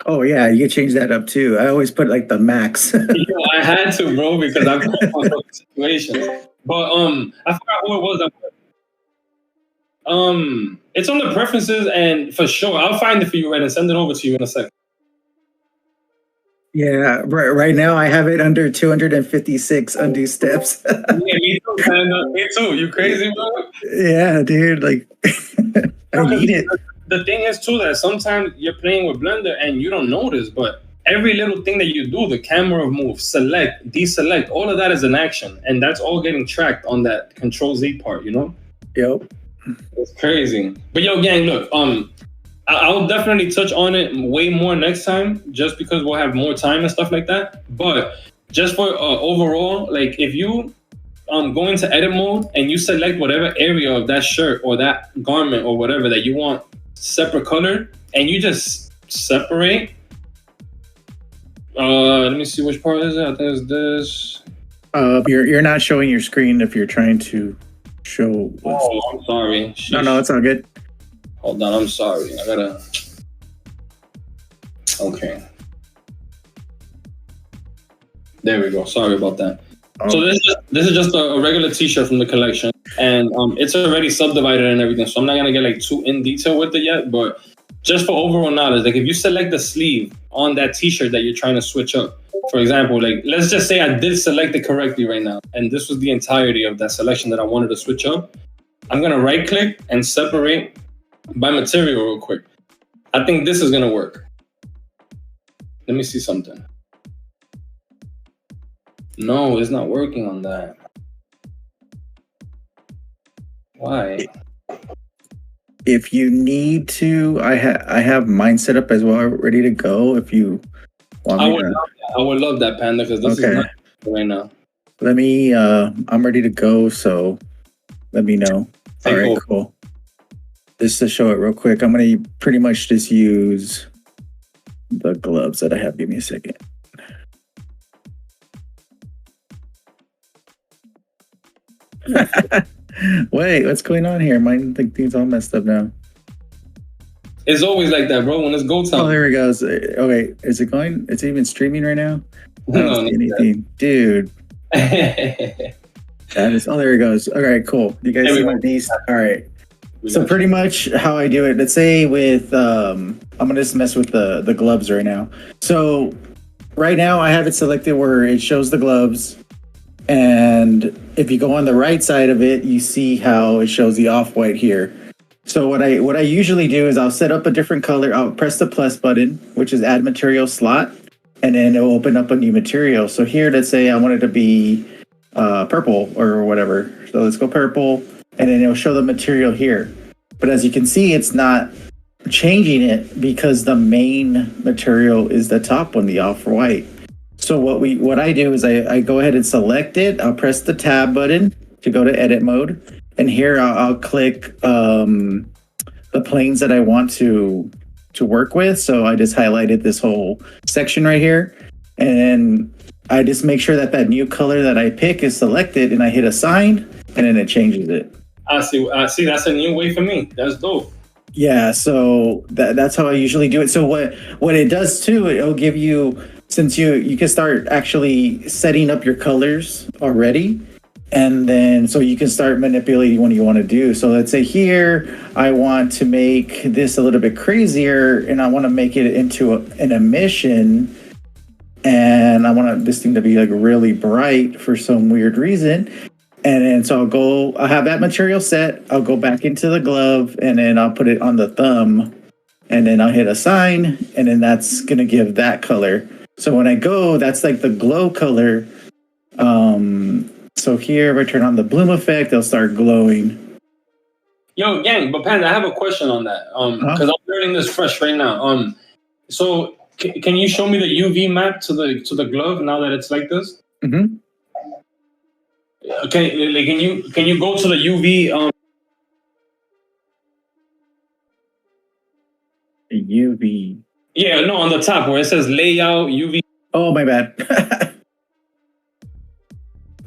Oh yeah, you can change that up too. I always put like the max. I had to, bro, because I've put myself in situations. But I forgot who it was. It's on the preferences, and for sure, I'll find it for you, and send it over to you in a second. Yeah, right now I have it under 256 undo steps. Yeah, me too, man. Me too. You crazy, bro? Yeah, dude. Like, I need it. The thing is too that sometimes you're playing with Blender and you don't notice, but every little thing that you do, the camera move, select, deselect, all of that is an action, and that's all getting tracked on that Control Z part, Yep. It's crazy. But yo, gang, look, I'll definitely touch on it way more next time, just because we'll have more time and stuff like that. But just for overall, like if you go into edit mode and you select whatever area of that shirt or that garment or whatever that you want separate color, and you just separate. Let me see which part is it. I think it's this. You're not showing your screen if you're trying to show. Oh, I'm sorry. No, it's all good. Hold on, I'm sorry. I gotta. Okay. There we go. Sorry about that. Oh. So this is just a regular T-shirt from the collection, and it's already subdivided and everything. So I'm not gonna get like too in detail with it yet, but just for overall knowledge, like if you select the sleeve on that T-shirt that you're trying to switch up, for example, like let's just say I did select it correctly right now, and this was the entirety of that selection that I wanted to switch up. I'm gonna right click and separate by material real quick. I think this is gonna work. Let me see something. No, it's not working on that. Why? If you need to, I have mine set up as well, ready to go. If you want me I would love that, Panda, because this is not right now. Let me. I'm ready to go, so let me know. All right, cool. Just to show it real quick, I'm gonna pretty much just use the gloves that I have. Give me a second. Wait, what's going on here? Mine think things all messed up now. It's always like that, bro. When it's go time. Oh, there it goes. Okay, is it going? It's even streaming right now. I don't see anything, dude. That is. Oh, there it goes. All right, cool. You guys see my beast? All right. So pretty much how I do it. Let's say with I'm gonna just mess with the gloves right now. So right now I have it selected where it shows the gloves. And if you go on the right side of it, you see how it shows the off-white here. So what I usually do is I'll set up a different color. I'll press the plus button, which is add material slot, and then it'll open up a new material. So here, let's say I want it to be purple or whatever. So let's go purple, and then it'll show the material here. But as you can see, it's not changing it because the main material is the top one, the off-white. So what I do is I go ahead and select it. I'll press the tab button to go to edit mode, and here I'll click the planes that I want to work with. So I just highlighted this whole section right here, and I just make sure that new color that I pick is selected, and I hit assign, and then it changes it. I see. That's a new way for me. That's dope. Yeah, so that's how I usually do it. So what it does too, it'll give you, since you can start actually setting up your colors already, and then so you can start manipulating what you want to do. So let's say here I want to make this a little bit crazier, and I want to make it into an emission, and I want this thing to be like really bright for some weird reason. And then so I'll have that material set. I'll go back into the glove, and then I'll put it on the thumb, and then I'll hit assign, and then that's going to give that color. So when I go, that's like the glow color. So here, if I turn on the bloom effect, they'll start glowing. Yo, gang, but Panda, I have a question on that. Because I'm learning this fresh right now. So can you show me the UV map to the glove now that it's like this? Mm-hmm. Okay, like can you go to the UV? UV. Yeah, no, on the top where it says layout UV. Oh, my bad.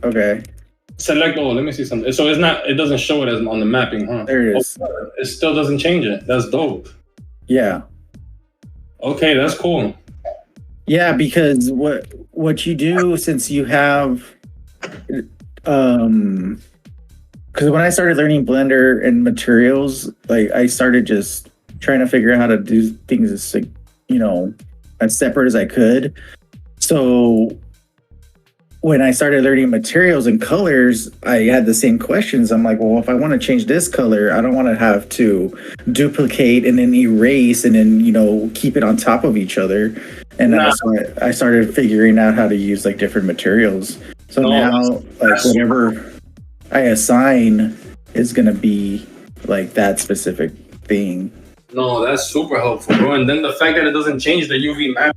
Okay. Select all. Let me see something. So it doesn't show it as on the mapping, huh? There it is. Oh, it still doesn't change it. That's dope. Yeah. Okay, that's cool. Yeah, because what you do, since you have because when I started learning Blender and materials, like I started just trying to figure out how to do things as as separate as I could. So when I started learning materials and colors, I had the same questions. I'm like, well, if I want to change this color, I don't want to have to duplicate and then erase and then keep it on top of each other. And that's why I started figuring out how to use like different materials. So now, like whatever I assign is gonna be like that specific thing. No, that's super helpful, bro. And then the fact that it doesn't change the UV map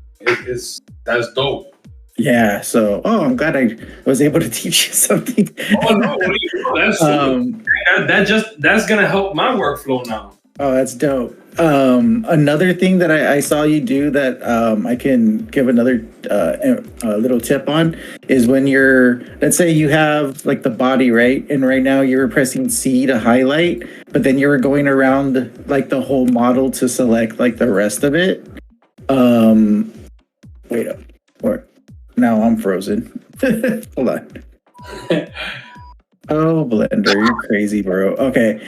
that's dope. Yeah. So, I'm glad I was able to teach you something. Oh no, that's gonna help my workflow now. Oh, that's dope. Another thing that I saw you do that I can give another little tip on is when let's say you have like the body, right? And right now you're pressing C to highlight, but then you were going around like the whole model to select like the rest of it. Wait up. Or now I'm frozen. Hold on. Oh, Blender, you're crazy, bro. Okay.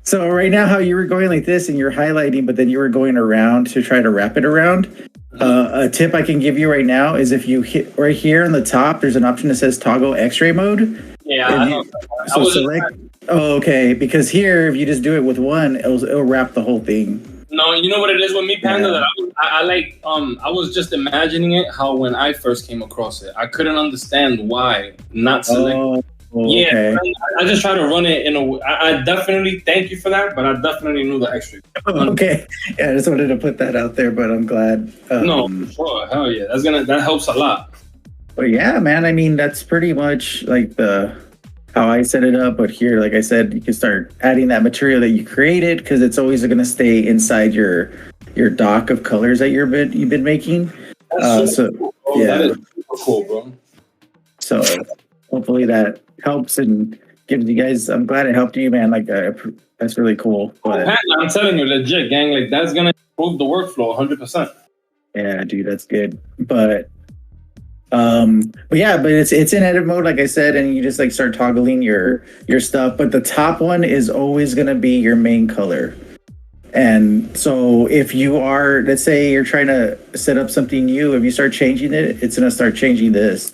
So right now how you were going like this and you're highlighting, but then you were going around to try to wrap it around. A tip I can give you right now is if you hit right here on the top, there's an option that says toggle X-ray mode. Yeah. So select. Oh, okay. Because here, if you just do it with one, it'll wrap the whole thing. No, you know what it is with me, Panda? Yeah. That I was just imagining it how when I first came across it, I couldn't understand why not select. Oh, yeah, okay. I just try to run it in a way. I definitely thank you for that, but I definitely knew the extra. Okay, yeah, I just wanted to put that out there, but I'm glad. No, sure, hell yeah, that helps a lot. But yeah, man, I mean that's pretty much like how I set it up. But here, like I said, you can start adding that material that you created because it's always going to stay inside your dock of colors that you've been making. That's cool, yeah, that is super cool, bro. So hopefully that helps and gives you guys. I'm glad it helped you, man. Like that's really cool. But, I'm telling you, legit, gang. Like that's gonna improve the workflow 100%. Yeah, dude, that's good. But yeah, but it's in edit mode, like I said, and you just like start toggling your stuff. But the top one is always gonna be your main color. And so if you are, let's say you're trying to set up something new, if you start changing it, it's gonna start changing this.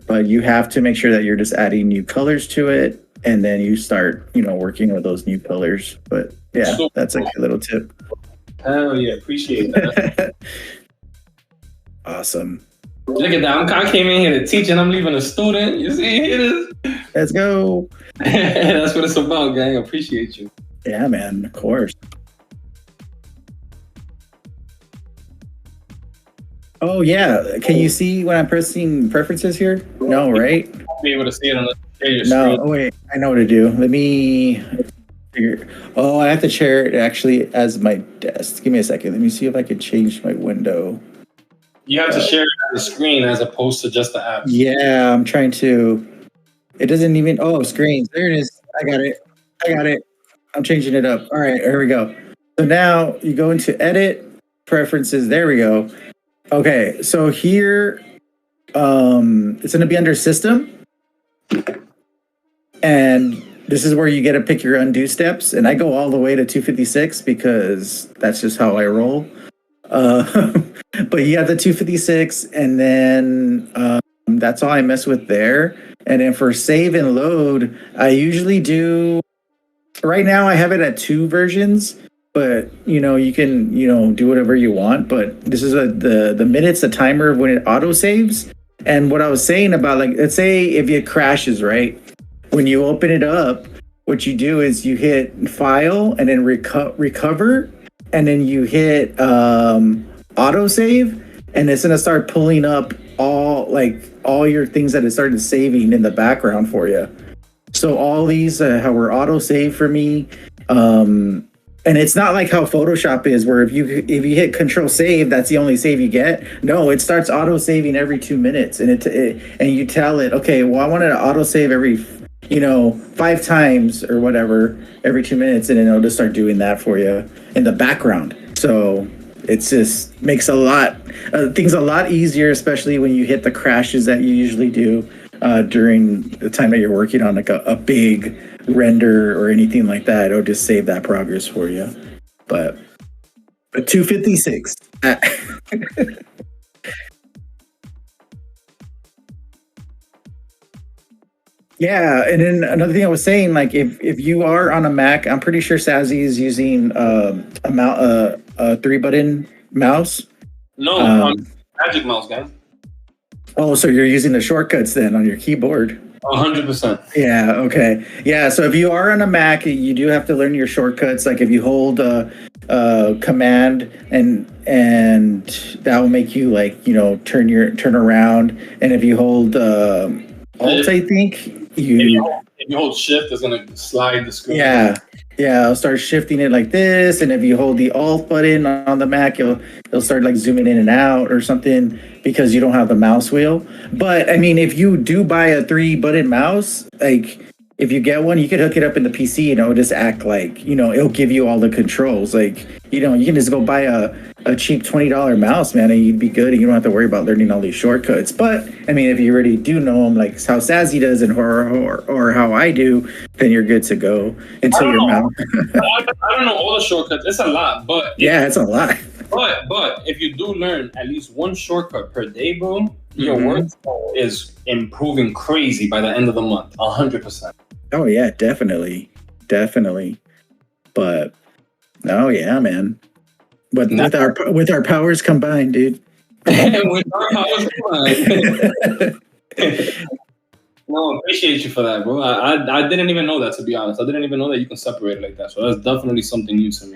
But you have to make sure that you're just adding new colors to it, and then you start, working with those new colors. But yeah, that's like a little tip. Hell yeah, appreciate that. Awesome. Look at that. I came in here to teach and I'm leaving a student. You see, it is. Let's go. That's what it's about, gang. I appreciate you. Yeah, man. Of course. Oh yeah, can you see when I'm pressing preferences here? No, right? You won't be able to see it unless you share your No. screen. Oh wait, I know what to do. Let me figure. Oh, I have to share it actually as my desk. Give me a second. Let me see if I can change my window. You have to share it on the screen as opposed to just the apps. Yeah, I'm trying to. It doesn't even. Oh, screens. There it is. I got it. I got it. I'm changing it up. All right, here we go. So now you go into edit preferences. There we go. Okay, so here, it's going to be under system, and this is where you get to pick your undo steps. And I go all the way to 256 because that's just how I roll. But you have the 256, and then that's all I mess with there. And then for save and load, I usually do. Right now, I have it at 2 versions, but you can do whatever you want. But this is the minutes, the timer of when it auto saves. And what I was saying about, like, let's say if it crashes, right? When you open it up, what you do is you hit file and then recover, and then you hit autosave, and it's gonna start pulling up all your things that it started saving in the background for you. So all these how were autosave for me, and it's not like how Photoshop is, where if you hit Control Save, that's the only save you get. No, it starts auto saving every 2 minutes, and and you tell it, okay, well, I wanted to auto save every 5 times or whatever every 2 minutes, and then it'll just start doing that for you in the background. So it's just makes things a lot easier, especially when you hit the crashes that you usually do during the time that you're working on like a big render or anything like that. It'll just save that progress for you. But 256. Yeah, and then another thing I was saying, like if you are on a Mac, I'm pretty sure Sazzy is using a 3-button mouse. No, Magic Mouse, guys. Oh, so you're using the shortcuts then on your keyboard? 100%. Yeah. Okay. Yeah. So if you are on a Mac, you do have to learn your shortcuts. Like if you hold command and that will make you turn around. And if you hold alt, I think if you hold shift, it's gonna slide the screen. Yeah. I'll start shifting it like this, and if you hold the alt button on the Mac, it'll start like zooming in and out or something because you don't have the mouse wheel. But I mean, if you do buy a 3-button mouse, like if you get one, you could hook it up in the PC and it'll just act like it'll give you all the controls. Like you can just go buy a cheap $20 mouse, man, and you'd be good, and you don't have to worry about learning all these shortcuts. But I mean, if you already do know them, like how Sazzy does and or how I do, then you're good to go until your mouse. I don't know all the shortcuts. It's a lot, but yeah, it's a lot. But if you do learn at least one shortcut per day, bro, your workflow is improving crazy by the end of the month. 100%. Oh yeah, definitely. But oh yeah, man. But with our powers combined, dude. With our powers combined. No, appreciate you for that, bro. I didn't even know that, to be honest. I didn't even know that you can separate it like that. So that's definitely something new to me.